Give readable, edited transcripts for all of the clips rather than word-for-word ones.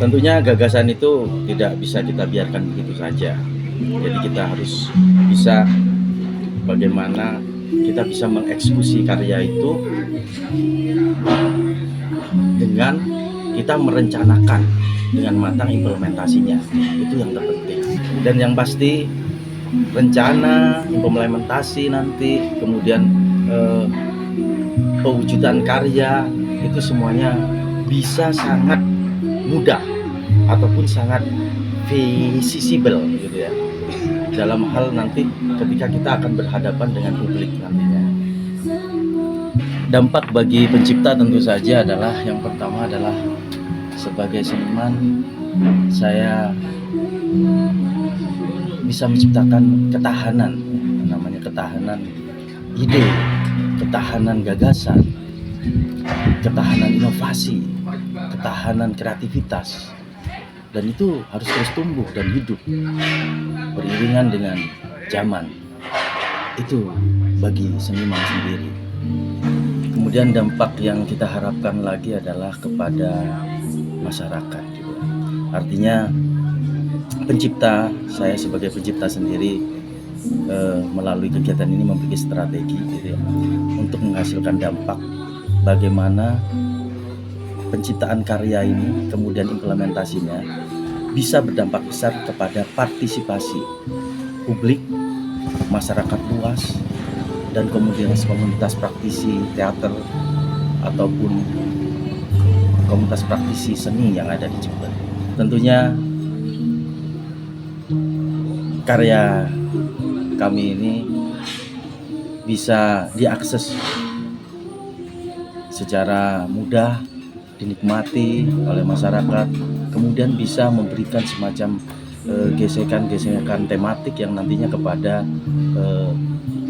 Tentunya gagasan itu tidak bisa kita biarkan begitu saja. Jadi kita harus bisa bagaimana kita bisa mengeksekusi karya itu dengan kita merencanakan dengan matang implementasinya. Itu yang terpenting. Dan yang pasti rencana, implementasi nanti, kemudian pewujudan karya itu semuanya bisa sangat mudah ataupun sangat visible gitu ya, dalam hal nanti ketika kita akan berhadapan dengan publik nantinya. Dampak bagi pencipta tentu saja adalah yang pertama adalah sebagai seniman saya bisa menciptakan ketahanan, namanya ketahanan ide, ketahanan gagasan, ketahanan inovasi, ketahanan kreativitas, dan itu harus terus tumbuh dan hidup beriringan dengan zaman. Itu bagi seniman sendiri. Kemudian dampak yang kita harapkan lagi adalah kepada masyarakat juga. Artinya pencipta, saya sebagai pencipta sendiri melalui kegiatan ini memiliki strategi gitu ya, untuk menghasilkan dampak bagaimana penciptaan karya ini kemudian implementasinya bisa berdampak besar kepada partisipasi publik, masyarakat luas, dan kemudian komunitas praktisi teater ataupun komunitas praktisi seni yang ada di Jember. Tentunya karya kami ini bisa diakses secara mudah, dinikmati oleh masyarakat, kemudian bisa memberikan semacam gesekan-gesekan tematik yang nantinya kepada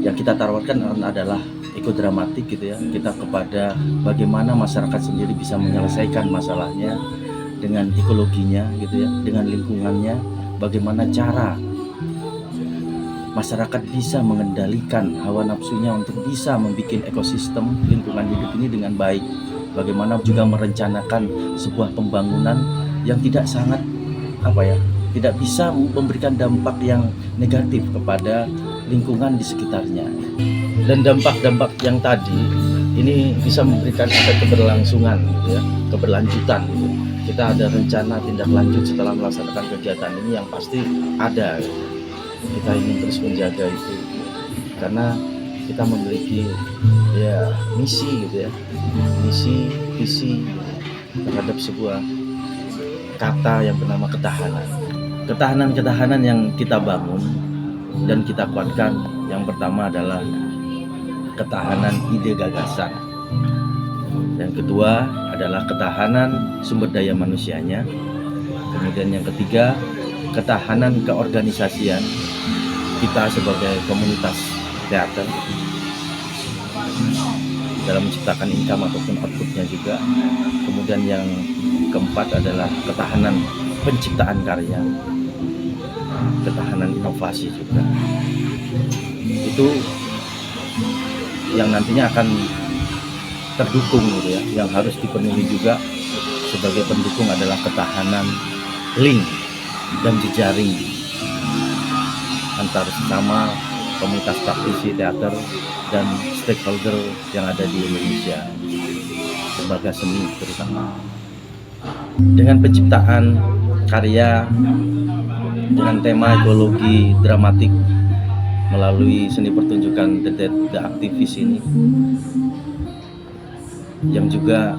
yang kita tawarkan adalah ekodramatik gitu ya, kita kepada bagaimana masyarakat sendiri bisa menyelesaikan masalahnya dengan ekologinya gitu ya, dengan lingkungannya, bagaimana cara masyarakat bisa mengendalikan hawa nafsunya untuk bisa membuat ekosistem lingkungan hidup ini dengan baik, bagaimana juga merencanakan sebuah pembangunan yang tidak sangat tidak bisa memberikan dampak yang negatif kepada lingkungan di sekitarnya. Dan dampak-dampak yang tadi ini bisa memberikan efek keberlangsungan gitu ya, keberlanjutan gitu. Kita ada rencana tindak lanjut setelah melaksanakan kegiatan ini yang pasti ada. Kita ingin terus menjaga itu karena kita memiliki ya misi gitu ya, misi, visi terhadap sebuah kata yang bernama ketahanan. Ketahanan yang kita bangun dan kita kuatkan, yang pertama adalah ketahanan ide gagasan. Yang kedua adalah ketahanan sumber daya manusianya. Kemudian yang ketiga, ketahanan keorganisasian kita sebagai komunitas teater dalam menciptakan income ataupun outputnya juga. Kemudian yang keempat adalah ketahanan penciptaan karya, ketahanan inovasi juga. Itu yang nantinya akan terdukung gitu ya, yang harus dipenuhi juga sebagai pendukung adalah ketahanan link dan jejaring antar sesama komunitas praktisi teater dan stakeholder yang ada di Indonesia, lembaga seni terutama. Dengan penciptaan karya dengan tema ekologi dramatik melalui seni pertunjukan The Activist ini, yang juga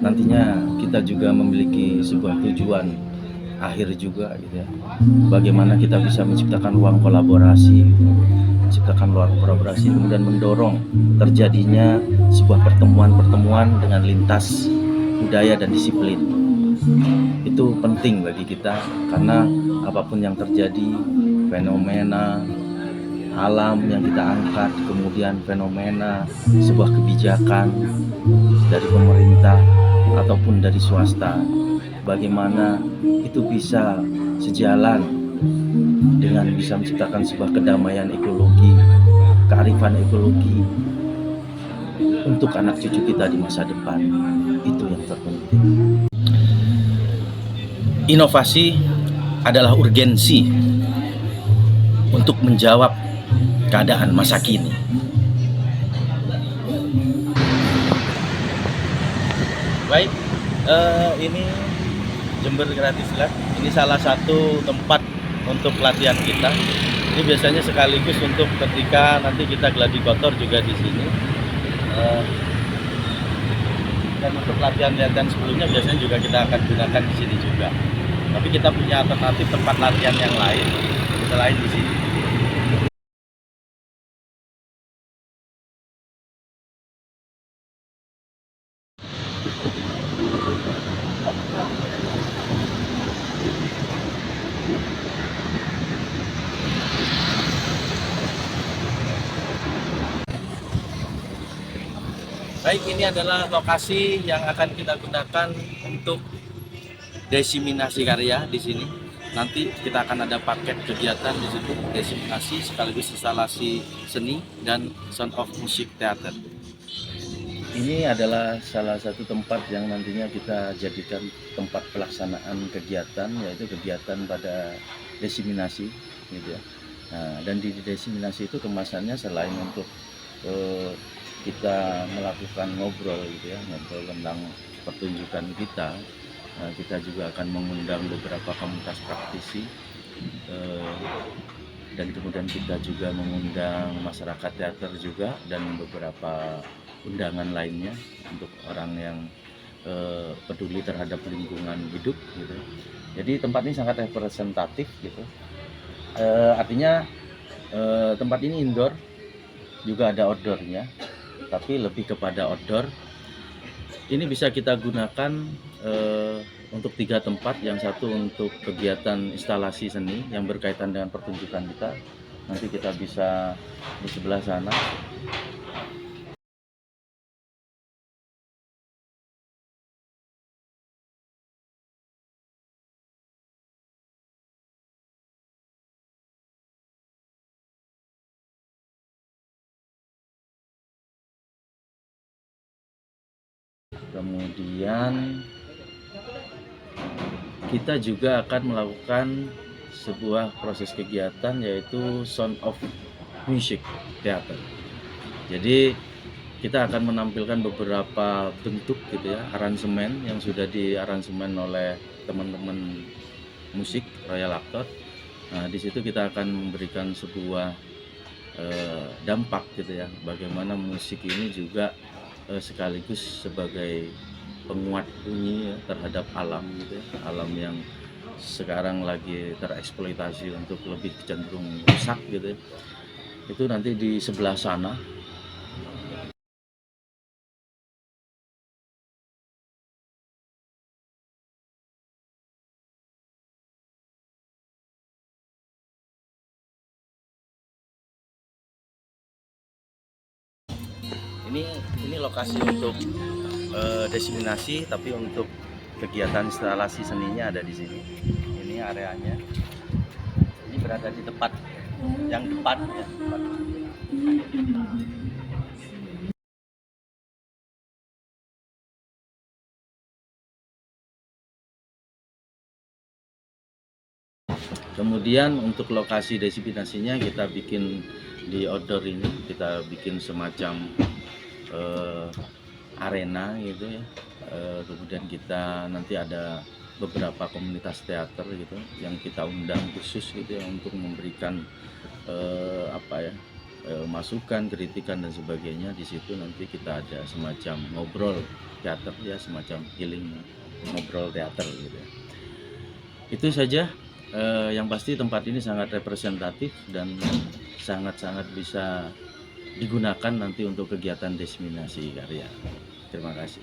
nantinya kita juga memiliki sebuah tujuan akhir juga gitu ya, bagaimana kita bisa menciptakan ruang kolaborasi gitu. Menciptakan ruang kolaborasi kemudian mendorong terjadinya sebuah pertemuan dengan lintas budaya dan disiplin. Itu penting bagi kita karena apapun yang terjadi, fenomena alam yang kita angkat, kemudian fenomena sebuah kebijakan dari pemerintah ataupun dari swasta, bagaimana itu bisa sejalan dengan bisa menciptakan sebuah kedamaian ekologi, kearifan ekologi untuk anak cucu kita di masa depan. Itu yang terpenting. inovasi adalah urgensi untuk menjawab keadaan masa kini. Baik, ini Jember Gratis Lab. Ini salah satu tempat untuk pelatihan kita. Ini biasanya sekaligus untuk ketika nanti kita gladi kotor juga di sini. Dan untuk latihan-latihan sebelumnya biasanya juga kita akan gunakan di sini juga. Tapi kita punya alternatif tempat latihan yang lain selain di sini. Baik, ini adalah lokasi yang akan kita gunakan untuk desiminasi karya di sini. Nanti kita akan ada paket kegiatan di situ, desiminasi sekaligus instalasi seni dan sound of music theater. Ini adalah salah satu tempat yang nantinya kita jadikan tempat pelaksanaan kegiatan, yaitu kegiatan pada desiminasi, gitu ya. Nah, dan di desiminasi itu kemasannya selain untuk kita melakukan ngobrol gitu ya, ngobrol tentang pertunjukan kita, kita juga akan mengundang beberapa komunitas praktisi, dan kemudian kita juga mengundang masyarakat teater juga dan beberapa undangan lainnya untuk orang yang peduli terhadap lingkungan hidup gitu. Jadi tempat ini sangat representatif gitu. Artinya tempat ini indoor, juga ada outdoornya, tapi lebih kepada outdoor. Ini bisa kita gunakan untuk 3 tempat. Yang satu untuk kegiatan instalasi seni yang berkaitan dengan pertunjukan kita. Nanti kita bisa di sebelah sana. Kemudian kita juga akan melakukan sebuah proses kegiatan yaitu Sound of Music Theater. Jadi kita akan menampilkan beberapa bentuk gitu ya, aransemen yang sudah diaransemen oleh teman-teman musik Royal Actor. Nah, di situ kita akan memberikan sebuah dampak gitu ya, bagaimana musik ini juga sekaligus sebagai penguat bunyi ya, terhadap alam gitu ya, alam yang sekarang lagi tereksploitasi untuk lebih cenderung rusak gitu ya. Itu nanti di sebelah sana. Ini lokasi untuk desiminasi, tapi untuk kegiatan instalasi seninya ada di sini. Ini areanya. Ini berada di tempat yang depan ya. Kemudian untuk lokasi desiminasinya kita bikin di outdoor ini, kita bikin semacam arena gitu ya. Kemudian kita nanti ada beberapa komunitas teater gitu yang kita undang khusus gitu ya untuk memberikan masukan, kritikan dan sebagainya. Di situ nanti kita ada semacam ngobrol teater ya, semacam healing ngobrol teater gitu ya. Itu saja. Yang pasti tempat ini sangat representatif dan sangat-sangat bisa digunakan nanti untuk kegiatan desiminasi karya. Terima kasih.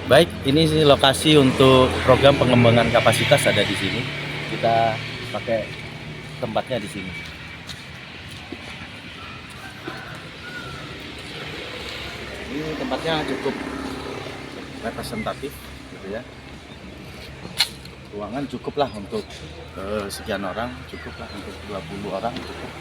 Baik, ini lokasi untuk program pengembangan kapasitas ada di sini. Kita pakai tempatnya di sini. Ini tempatnya cukup representatif, gitu ya. Ruangan cukuplah untuk sekian orang, cukuplah untuk 20 orang cukup.